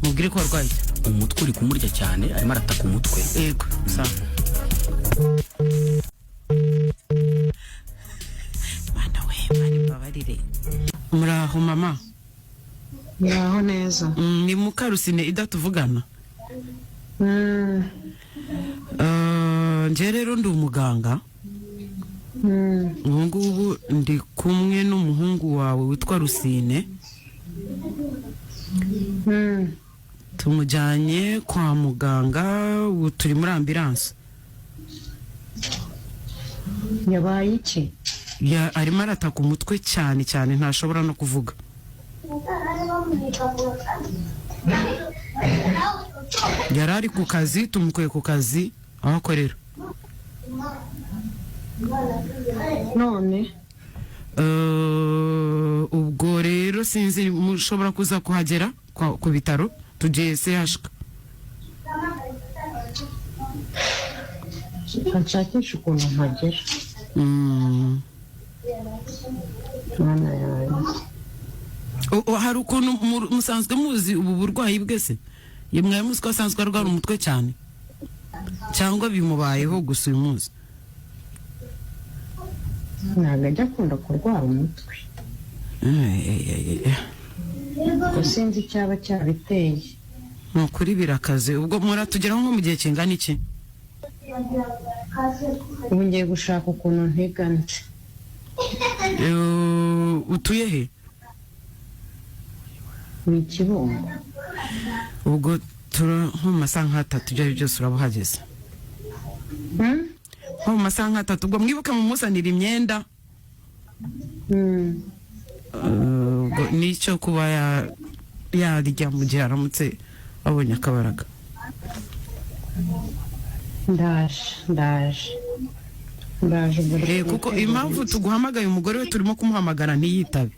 mubwire ko warwaye umutwe uri kumurya cyane arimo arataka umutwe. yego sa bana we bari babarire muraho mama. Muraho neza. Ni Mukarusine idatuvugana. Nje rero ndi umuganga. Ngubu ndi kumwe n'umuhungu wawe witwa Rusine. Tumujyanye kwa muganga, turi muri ambulance. Yabaye iki? Arimo arataka umutwe cyane cyane ntashobora no kuvuga. Yarari ku kazi, tumukuye ku kazi aho akorera. None ubwo rero sinzi mushobora kuza kuhagera ku bitaro tugiye CHK. nshakisha ukuntu mpagera. Mwana yawe. Hari ukuntu musanzwe muzi ubu burwayi bwese? Yemwe muzi ko asanzwe arwara umutwe cyane cyangwa bimubayeho gusa uyu munsi? Ntabwo ajya akunda kurwara umutwe. Sinzi icyaba cyabiteye. Nukuri birakaze. Ubwo muratugeraho nko mu gihe kingana iki? Ubu ngiye gushaka ukuntu ntegana. Utuye he? Ni Kibungo. Ubwo nko mu masaha nk'atatu ibyo byose urabuhageze. Nko mu masaha nk'atatu ubwo mwibuke mumusanira imyenda. Ubwo nicyo kuba yarya mu gihe aramutse abonye akabaraga. Ndaje kuko impamvu tuguhamagaye umugore we turimo kumuhamagara ntiyitabe.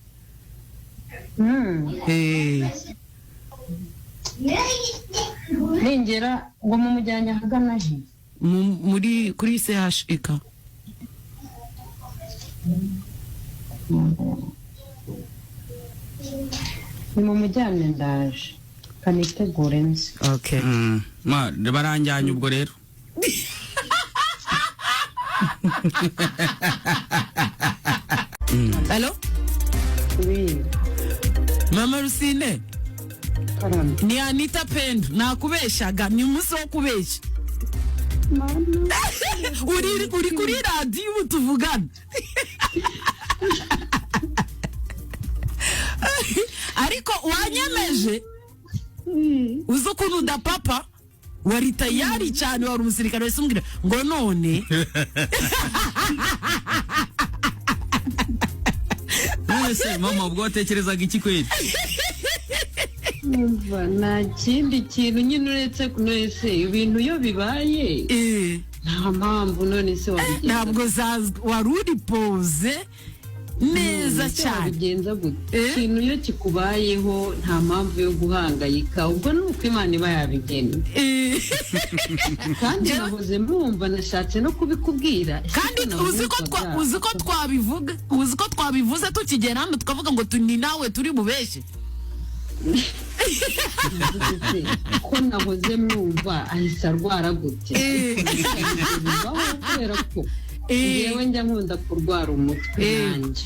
Ningera ngo mumujyanye ahagana he? Muri kuri CHK. Ni mumujyane ndaje. Kanitegure nzi. Okay. Baranjyanye ubwo rero. Hello? Oui. Mama Rusine. Ni Anita Pendo. Nakubeshaga ni umunsi wo kubesha. Uri kuri radio tuvugana. Ariko wanyemeje uzo kunuda papa wari tayari cyane wari umusirikare wese umbwira ngo none Nese mama ubwo watekerezaga iki kweli? Nta kindi kintu nyine uretse kunese ibintu yo bibaye nta mpamvu none se wabigenza. Ntabwo wari uri pose neza cyane. Bigenza gute? Ikintu iyo kikubayeho nta mpamvu yo guhangayika, ubwo nuko Imana iba yabigennye. Kandi nahoze mwumva nashatse no kubikubwira. Kandi uzi ko twabivuze tukigera hano tukavuga ngo tuni nawe turi bubeshe. Ko nahoze mwumva ahise arwara gute? Kubera ko yewe njya nkunda kurwara umutwe nanjye.